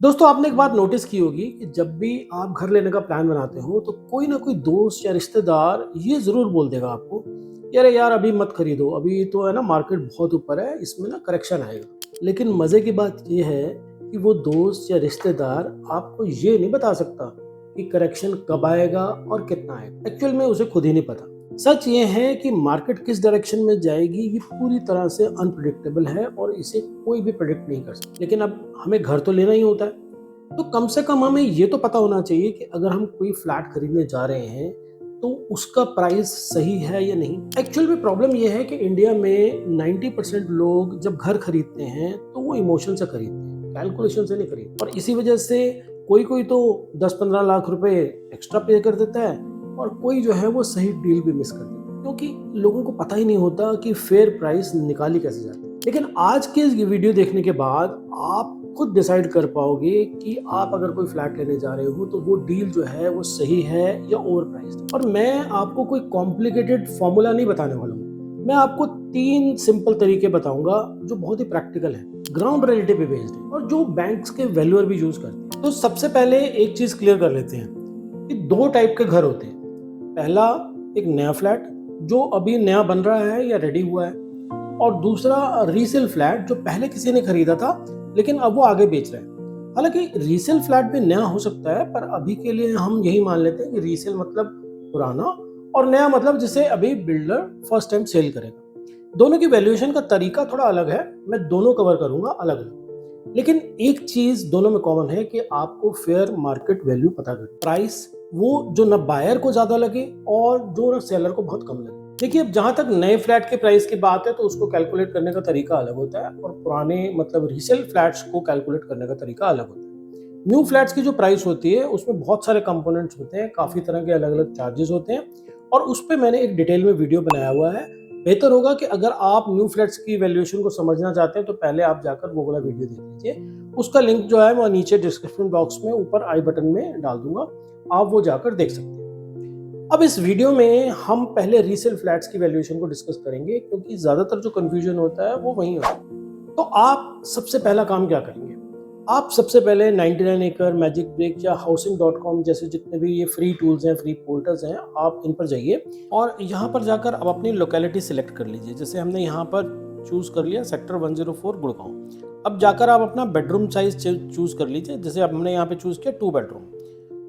दोस्तों आपने एक बात नोटिस की होगी कि जब भी आप घर लेने का प्लान बनाते हो तो कोई ना कोई दोस्त या रिश्तेदार ये जरूर बोल देगा आपको कि अरे यार अभी मत खरीदो, अभी तो है ना मार्केट बहुत ऊपर है, इसमें ना करेक्शन आएगा। लेकिन मजे की बात ये है कि वो दोस्त या रिश्तेदार आपको ये नहीं बता सकता कि करेक्शन कब आएगा और कितना आएगा। एक्चुअल में उसे खुद ही नहीं पता। सच ये है कि मार्केट किस डायरेक्शन में जाएगी ये पूरी तरह से अनप्रिडिक्टेबल है और इसे कोई भी प्रिडिक्ट नहीं कर सकता। लेकिन अब हमें घर तो लेना ही होता है, तो कम से कम हमें ये तो पता होना चाहिए कि अगर हम कोई फ्लैट खरीदने जा रहे हैं तो उसका प्राइस सही है या नहीं। एक्चुअल में प्रॉब्लम ये है कि इंडिया में 90% लोग जब घर खरीदते हैं तो वो इमोशन से खरीदते हैं, कैलकुलेशन से नहीं खरीदते। और इसी वजह से कोई कोई तो 10-15 लाख रुपए एक्स्ट्रा पे कर देता है और कोई जो है वो सही डील भी मिस कर देता है, क्योंकि लोगों को पता ही नहीं होता कि फेयर प्राइस निकाली कैसे जाती है। लेकिन आज के इस वीडियो देखने के बाद आप खुद डिसाइड कर पाओगे कि आप अगर कोई फ्लैट लेने जा रहे हो तो वो डील जो है वो सही है या ओवर प्राइस्ड। और मैं आपको कोई कॉम्प्लिकेटेड फॉर्मूला नहीं बताने वाला हूँ, मैं आपको 3 सिंपल तरीके बताऊंगा जो बहुत ही प्रैक्टिकल है, ग्राउंड रियलिटी पे बेस्ड है और जो बैंक्स के वैल्यूअर भी यूज करते हैं। तो सबसे पहले एक चीज क्लियर कर लेते हैं कि 2 टाइप के घर होते हैं। पहला, एक नया फ्लैट जो अभी नया बन रहा है या रेडी हुआ है, और दूसरा रीसेल फ्लैट जो पहले किसी ने खरीदा था लेकिन अब वो आगे बेच रहे हैं। हालांकि रीसेल फ्लैट भी नया हो सकता है, पर अभी के लिए हम यही मान लेते हैं कि रीसेल मतलब पुराना और नया मतलब जिसे अभी बिल्डर फर्स्ट टाइम सेल करेगा। दोनों की वैल्यूएशन का तरीका थोड़ा अलग है, मैं दोनों कवर करूंगा अलग अलग। लेकिन एक चीज दोनों में कॉमन है कि आपको फेयर मार्केट वैल्यू पता करें, प्राइस वो जो न बायर को ज्यादा लगे और जो न सेलर को बहुत कम लगे। देखिए, अब जहां तक नए फ्लैट के प्राइस की बात है तो उसको कैलकुलेट करने का तरीका अलग होता है और पुराने मतलब रीसेल फ्लैट्स को कैलकुलेट करने का तरीका अलग होता है। न्यू फ्लैट्स की जो प्राइस होती है उसमें बहुत सारे कंपोनेंट्स होते हैं, काफी तरह के अलग अलग चार्जेस होते हैं और उस पर मैंने एक डिटेल में वीडियो बनाया हुआ है। बेहतर होगा कि अगर आप न्यू फ्लैट्स की वैल्यूएशन को समझना चाहते हैं तो पहले आप जाकर वो वाला वीडियो देख लीजिए। उसका लिंक जो है वो नीचे डिस्क्रिप्शन बॉक्स में ऊपर आई बटन में डाल दूंगा, आप वो जाकर देख सकते हैं। अब इस वीडियो में हम पहले रीसेल फ्लैट्स की वैल्यूएशन को डिस्कस करेंगे, क्योंकि ज्यादातर जो कंफ्यूजन होता है वो वहीं होता है। तो आप सबसे पहला काम क्या करेंगे? आप सबसे पहले 99 एकड़, मैजिक ब्रिक या हाउसिंग.com जैसे जितने भी ये फ्री टूल्स हैं, फ्री पोर्टल्स हैं, आप इन पर जाइए और यहाँ पर जाकर आप अपनी लोकेलिटी सिलेक्ट कर लीजिए। जैसे हमने यहाँ पर चूज कर लिया सेक्टर 104 गुड़गांव। अब जाकर आप अपना बेडरूम साइज चूज कर लीजिए, जैसे अब हमने यहाँ पे चूज किया 2 बेडरूम।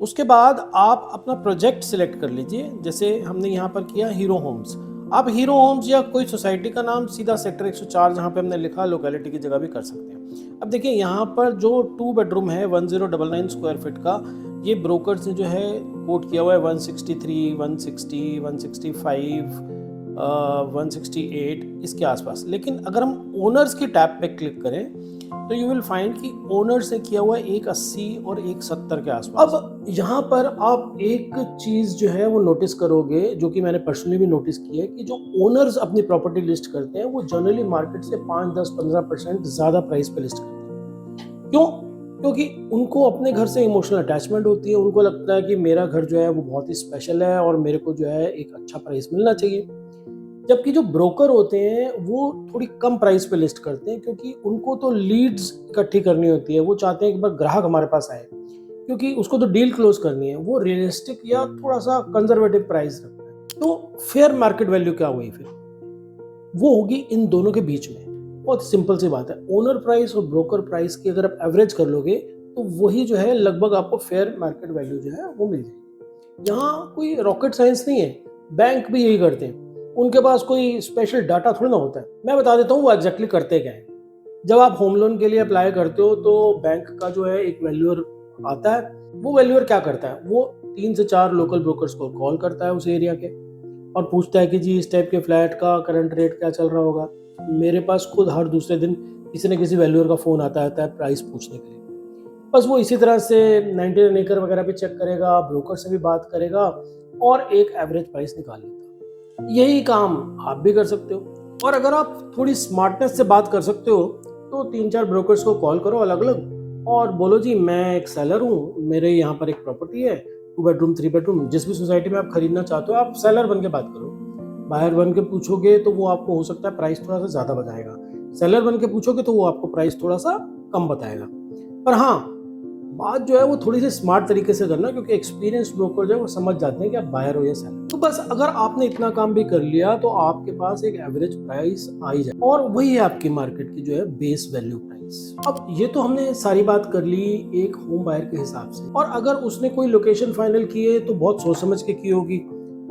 उसके बाद आप अपना प्रोजेक्ट सिलेक्ट कर लीजिए, जैसे हमने यहाँ पर किया हीरो होम्स। आप हीरो होम्स या कोई सोसाइटी का नाम सीधा सेक्टर 104 जहाँ पे हमने लिखा लोकेलिटी की जगह भी कर सकते हैं। अब देखिए, यहाँ पर जो 2 बेडरूम है 1099 स्क्वायर फीट का, ये ब्रोकर्स ने जो है कोट किया हुआ है 163, 160, 165, 168 इसके आसपास। लेकिन अगर हम ओनर्स की टैब पे क्लिक करें तो यू विल फाइंड कि ओनर्स ने किया हुआ है 180 और 170 के आसपास। अब यहाँ पर आप एक चीज जो है वो नोटिस करोगे, जो कि मैंने पर्सनली भी नोटिस की है, कि जो ओनर्स अपनी प्रॉपर्टी लिस्ट करते हैं वो जनरली मार्केट से 5, 10, 15% ज्यादा प्राइस पे लिस्ट करते हैं। क्यों? क्योंकि उनको अपने घर से इमोशनल अटैचमेंट होती है, उनको लगता है कि मेरा घर जो है वो बहुत ही स्पेशल है और मेरे को जो है एक अच्छा प्राइस मिलना चाहिए। जबकि जो ब्रोकर होते हैं वो थोड़ी कम प्राइस पे लिस्ट करते हैं, क्योंकि उनको तो लीड्स इकट्ठी करनी होती है, वो चाहते हैं कि बस ग्राहक हमारे पास आए, क्योंकि उसको तो डील क्लोज करनी है। वो रियलिस्टिक या थोड़ा सा कंजर्वेटिव प्राइस रखता है। तो फेयर मार्केट वैल्यू क्या हुई फिर? वो होगी इन दोनों के बीच में। बहुत सिंपल सी बात है, ओनर प्राइस और ब्रोकर प्राइस की अगर आप एवरेज कर लोगे तो वही जो है लगभग आपको फेयर मार्केट वैल्यू जो है वो मिल जाएगी। यहाँ कोई रॉकेट साइंस नहीं है, बैंक भी यही करते हैं, उनके पास कोई स्पेशल डाटा थोड़ी ना होता है। मैं बता देता हूँ वो एग्जैक्टली करते क्या है। जब आप होम लोन के लिए अप्लाई करते हो तो बैंक का जो है एक वैल्यूअर आता है। वो वैल्यूअर क्या करता है, वो 3 से 4 लोकल ब्रोकर्स को कॉल करता है उस एरिया के और पूछता है कि जी इस टाइप के फ्लैट का करंट रेट क्या चल रहा होगा। मेरे पास खुद हर दूसरे दिन किसी न किसी वैल्यूअर का फोन आता है प्राइस पूछने के लिए। बस वो इसी तरह से 99 एकड़ वगैरह पे चेक करेगा, ब्रोकर से भी बात करेगा और एक एवरेज प्राइस निकाल लेगा। यही काम आप भी कर सकते हो। और अगर आप थोड़ी स्मार्टनेस से बात कर सकते हो तो 3-4 ब्रोकर्स को कॉल करो अलग अलग और बोलो जी मैं एक सेलर हूँ, मेरे यहाँ पर एक प्रॉपर्टी है 2 बेडरूम 3 बेडरूम, जिस भी सोसाइटी में आप खरीदना चाहते हो आप सेलर बन के बात करो। बायर बन के पूछोगे तो वो आपको हो सकता है प्राइस थोड़ा सा ज्यादा बताएगा, सेलर बन के पूछोगे तो वो आपको प्राइस थोड़ा सा कम बताएगा। पर हाँ, बात जो है वो थोड़ी सी स्मार्ट तरीके से करना, क्योंकि एक्सपीरियंस ब्रोकर जो है वो समझ जाते हैं कि आप बायर हो या सेलर। तो बस अगर आपने इतना काम भी कर लिया तो आपके पास एक एवरेज प्राइस आ ही जाए, और वही है आपकी मार्केट की जो है बेस वैल्यू प्राइस। अब ये तो हमने सारी बात कर ली एक होम बायर के हिसाब से, और अगर उसने कोई लोकेशन फाइनल की है तो बहुत सोच समझ के की होगी,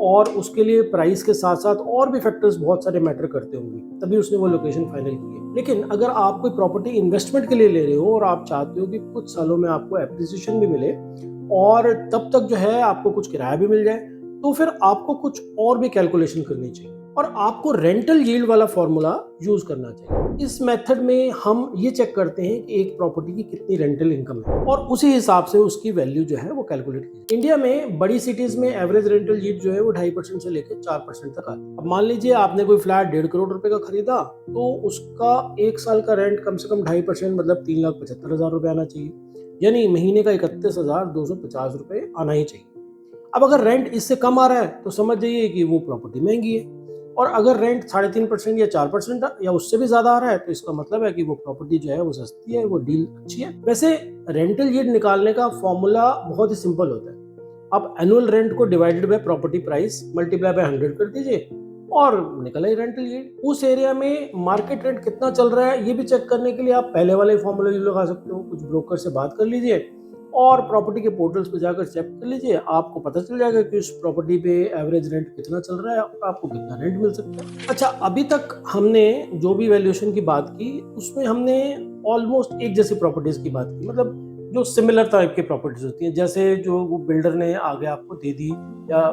और उसके लिए प्राइस के साथ साथ और भी फैक्टर्स बहुत सारे मैटर करते होंगे, तभी उसने वो लोकेशन फाइनल की है। लेकिन अगर आप कोई प्रॉपर्टी इन्वेस्टमेंट के लिए ले रहे हो और आप चाहते हो कि कुछ सालों में आपको एप्रिसिएशन भी मिले और तब तक जो है आपको कुछ किराया भी मिल जाए, तो फिर आपको कुछ और भी कैलकुलेशन करनी चाहिए, और आपको रेंटल यील्ड वाला फॉर्मूला यूज करना चाहिए। इस मेथड में हम ये चेक करते हैं कि एक प्रॉपर्टी की कितनी रेंटल इनकम है, और उसी हिसाब से उसकी वैल्यू जो है वो कैलकुलेट की। इंडिया में बड़ी सिटीज में एवरेज रेंटल यील्ड जो है वो 2.5% से लेकर 4% तक आती है। अब मान लीजिए आपने कोई फ्लैट 1.5 करोड़ रुपए का खरीदा, तो उसका एक साल का रेंट कम से कम 2.5% मतलब 3,75,000 रुपए आना चाहिए, यानी महीने का 31,250 रुपए आना ही चाहिए। अब अगर रेंट इससे कम आ रहा है तो समझ जाइए कि वो प्रॉपर्टी महंगी है, और अगर रेंट 3.5% या 4% या उससे भी ज्यादा आ रहा है तो इसका मतलब है कि वो प्रॉपर्टी जो है वो सस्ती है, वो डील अच्छी है। वैसे रेंटल यील्ड निकालने का फॉर्मूला बहुत ही सिंपल होता है। आप एनुअल रेंट को divided by property price multiply by 100 कर दीजिए और निकल आई रेंटल यील्ड। उस एरिया में मार्केट रेंट कितना चल रहा है ये भी चेक करने के लिए आप पहले वाले फॉर्मूला यूज लगा सकते हो। कुछ ब्रोकर से बात कर लीजिए और प्रॉपर्टी के पोर्टल्स पे जाकर चेक कर लीजिए, आपको पता चल जाएगा कि उस प्रॉपर्टी पे एवरेज रेंट कितना चल रहा है और आपको कितना रेंट मिल सकता है। अच्छा, अभी तक हमने जो भी वैल्यूएशन की बात की उसमें हमने ऑलमोस्ट एक जैसी प्रॉपर्टीज की बात की, मतलब जो सिमिलर टाइप की प्रॉपर्टीज होती हैं, जैसे जो वो बिल्डर ने आगे आपको दे दी या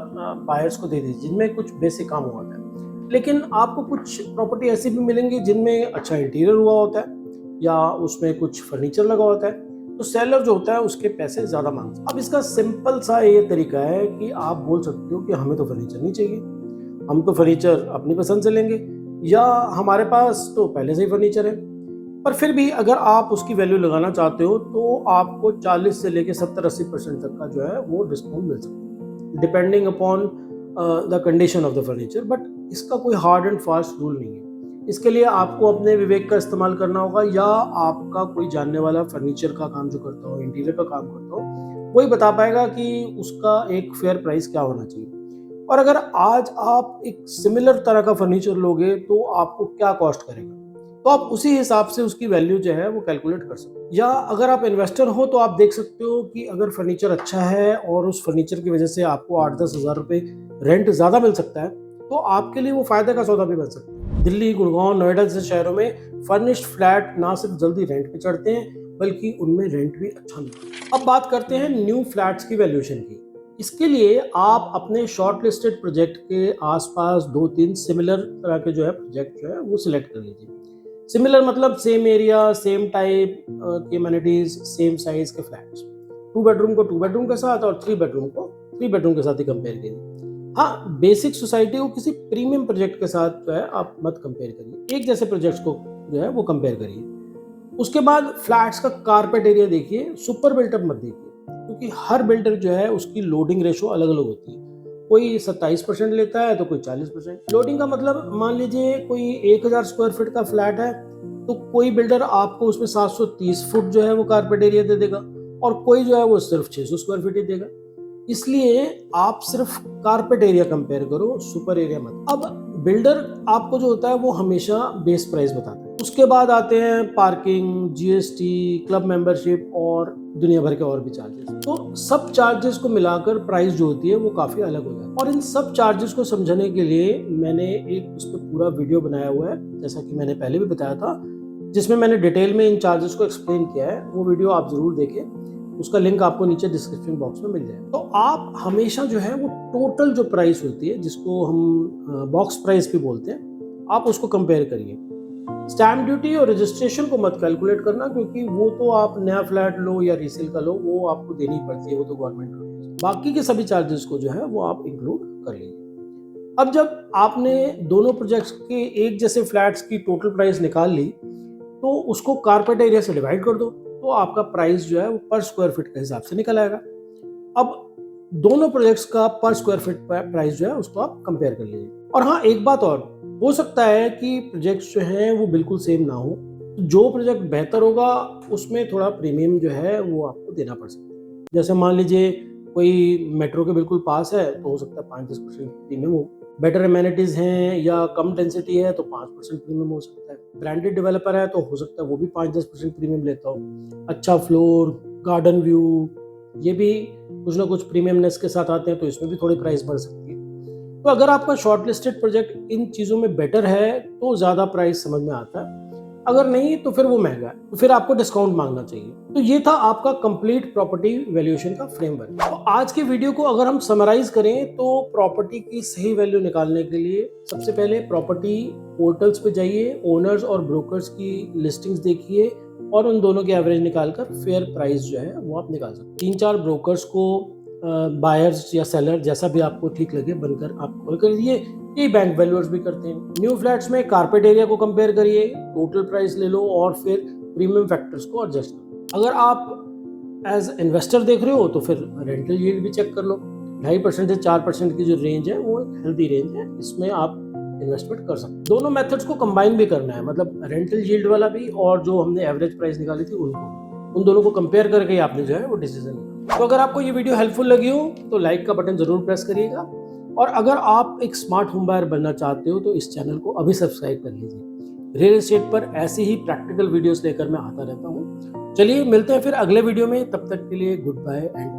बायर्स को दे दी, जिनमें कुछ बेसिक काम हुआ था। लेकिन आपको कुछ प्रॉपर्टी ऐसी भी मिलेंगी जिनमें अच्छा इंटीरियर हुआ होता है या उसमें कुछ फर्नीचर लगा होता है, तो सेलर जो होता है उसके पैसे ज्यादा मांगता है। अब इसका सिंपल सा ये तरीका है कि आप बोल सकते हो कि हमें तो फर्नीचर नहीं चाहिए, हम तो फर्नीचर अपनी पसंद से लेंगे, या हमारे पास तो पहले से ही फर्नीचर है। पर फिर भी अगर आप उसकी वैल्यू लगाना चाहते हो तो आपको 40 से लेके 70-80% तक का जो है वो डिस्काउंट मिल सकता है, depending upon the condition of the furniture. But इसका कोई हार्ड एंड फास्ट रूल नहीं है। इसके लिए आपको अपने विवेक का इस्तेमाल करना होगा, या आपका कोई जानने वाला फर्नीचर का काम जो करता हो, इंटीरियर का काम करता हो, वही बता पाएगा कि उसका एक फेयर प्राइस क्या होना चाहिए। और अगर आज आप एक सिमिलर तरह का फर्नीचर लोगे तो आपको क्या कॉस्ट करेगा, तो आप उसी हिसाब से उसकी वैल्यू जो है वो कैलकुलेट कर सकते हो। या अगर आप इन्वेस्टर हो तो आप देख सकते हो कि अगर फर्नीचर अच्छा है और उस फर्नीचर की वजह से आपको 8-10 हज़ार रुपए रेंट ज्यादा मिल सकता है, तो आपके लिए वो फायदे का सौदा भी बन सकता है। दिल्ली, गुड़गांव, नोएडा जैसे शहरों में फर्निश्ड फ्लैट ना सिर्फ जल्दी रेंट पे चढ़ते हैं बल्कि उनमें रेंट भी अच्छा मिलता है। अब बात करते हैं न्यू फ्लैट्स की वैल्यूएशन की। इसके लिए आप अपने शॉर्ट लिस्टेड प्रोजेक्ट के आसपास 2-3 सिमिलर तरह के जो है प्रोजेक्ट जो है वो सिलेक्ट कर लीजिए। सिमिलर मतलब सेम एरिया, सेम टाइप की एमिनिटीज, सेम साइज के फ्लैट्स। 2 बेडरूम को 2 बेडरूम के साथ और 3 बेडरूम को 3 बेडरूम के साथ ही कंपेयर कीजिए। हाँ, बेसिक सोसाइटी को किसी प्रीमियम प्रोजेक्ट के साथ जो है आप मत कंपेयर करिए, एक जैसे प्रोजेक्ट्स को जो है वो कंपेयर करिए। उसके बाद फ्लैट्स का कारपेट एरिया देखिए, सुपर बिल्टअप मत देखिए, क्योंकि हर बिल्डर जो है उसकी लोडिंग रेशो अलग अलग होती है। कोई 27% लेता है तो कोई 40%। लोडिंग का मतलब मान लीजिए कोई 1000 स्क्वायर फीट का फ्लैट है तो कोई बिल्डर आपको उसमें 730 फुट जो है वो कारपेट एरिया दे देगा, और कोई जो है वो सिर्फ 600 स्क्वायर फीट ही देगा। इसलिए आप सिर्फ कारपेट एरिया कंपेयर करो, सुपर एरिया मत। अब बिल्डर आपको जो होता है वो हमेशा बेस प्राइस बताता है। उसके बाद आते हैं पार्किंग, जीएसटी, क्लब मेंबरशिप और दुनिया भर के और भी चार्जेस। तो सब चार्जेस को मिलाकर प्राइस जो होती है वो काफी अलग हो जाती है। और इन सब चार्जेस को समझने के लिए मैंने एक उस पर पूरा वीडियो बनाया हुआ है, जैसा कि मैंने पहले भी बताया था, जिसमें मैंने डिटेल में इन चार्जेस को एक्सप्लेन किया है। वो वीडियो आप जरूर देखें, उसका लिंक आपको नीचे डिस्क्रिप्शन बॉक्स में मिल जाएगा। तो आप हमेशा जो है वो टोटल जो प्राइस होती है, जिसको हम बॉक्स प्राइस भी बोलते हैं, आप उसको कंपेयर करिए। स्टैम्प ड्यूटी और रजिस्ट्रेशन को मत कैलकुलेट करना, क्योंकि वो तो आप नया फ्लैट लो या रीसेल का लो वो आपको देनी पड़ती है, वो तो गवर्नमेंट को। बाकी के सभी चार्जेस को जो है वो आप इंक्लूड कर लीजिए। अब जब आपने दोनों प्रोजेक्ट्स के एक जैसे फ्लैट्स की टोटल प्राइस निकाल ली तो उसको कारपेट एरिया से डिवाइड कर दो, तो आपका प्राइस जो है वो पर स्क्वायर फीट के हिसाब से निकल आएगा। अब दोनों प्रोजेक्ट्स का पर स्क्वायर फीट प्राइस जो है उसको आप कंपेयर कर लीजिए। और हाँ, एक बात और, हो सकता है कि प्रोजेक्ट्स जो हैं वो बिल्कुल सेम ना हो, जो प्रोजेक्ट बेहतर होगा उसमें थोड़ा प्रीमियम जो है वो आपको देना पड़ सकता है। जैसे मान लीजिए कोई मेट्रो के बिल्कुल पास है तो हो सकता है 5-10% प्रीमियम हो। बेटर एमेनिटीज हैं या कम डेंसिटी है तो 5% प्रीमियम हो सकता है। ब्रांडेड डेवलपर है तो हो सकता है वो भी 5-10% प्रीमियम लेता हो। अच्छा फ्लोर, गार्डन व्यू, ये भी कुछ ना कुछ प्रीमियमनेस के साथ आते हैं तो इसमें भी थोड़ी प्राइस बढ़ सकती है। तो अगर आपका शॉर्ट लिस्टेड प्रोजेक्ट इन चीज़ों में बेटर है तो ज़्यादा प्राइस समझ में आता है, अगर नहीं तो फिर वो महंगा है, तो फिर आपको डिस्काउंट मांगना चाहिए। तो ये था आपका कंप्लीट प्रॉपर्टी वैल्यूएशन का फ्रेमवर्क। तो आज के वीडियो को अगर हम समराइज करें तो प्रॉपर्टी की सही वैल्यू निकालने के लिए सबसे पहले प्रॉपर्टी पोर्टल्स पे जाइए, ओनर्स और ब्रोकर्स की लिस्टिंग्स देखिए और उन दोनों की एवरेज निकालकर फेयर प्राइस जो है वो आप निकाल सकते हैं। 3-4 ब्रोकर्स को बायर्स या सेलर जैसा भी आपको ठीक लगे बनकर आप कॉल करिए। ये बैंक वैल्यूअर्स भी करते हैं। न्यू फ्लैट्स में कारपेट एरिया को कंपेयर करिए, टोटल प्राइस ले लो और फिर प्रीमियम फैक्टर्स को एडजस्ट करो। अगर आप एज इन्वेस्टर देख रहे हो तो फिर रेंटल यील्ड भी चेक कर लो। 2.5% से 4% की जो रेंज है वो एक हेल्दी रेंज है, इसमें आप इन्वेस्टमेंट कर सकते हैं। दोनों मेथड्स को कंबाइन भी करना है, मतलब रेंटल यील्ड वाला भी और जो हमने एवरेज प्राइस निकाली थी उन दोनों को कंपेयर करके आपने जो है वो डिसीजन। तो अगर आपको ये वीडियो हेल्पफुल लगी हो तो लाइक का बटन जरूर प्रेस करिएगा और अगर आप एक स्मार्ट होम बायर बनना चाहते हो तो इस चैनल को अभी सब्सक्राइब कर लीजिए। रियल एस्टेट पर ऐसे ही प्रैक्टिकल वीडियोस लेकर मैं आता रहता हूँ। चलिए मिलते हैं फिर अगले वीडियो में, तब तक के लिए गुड बाय एंड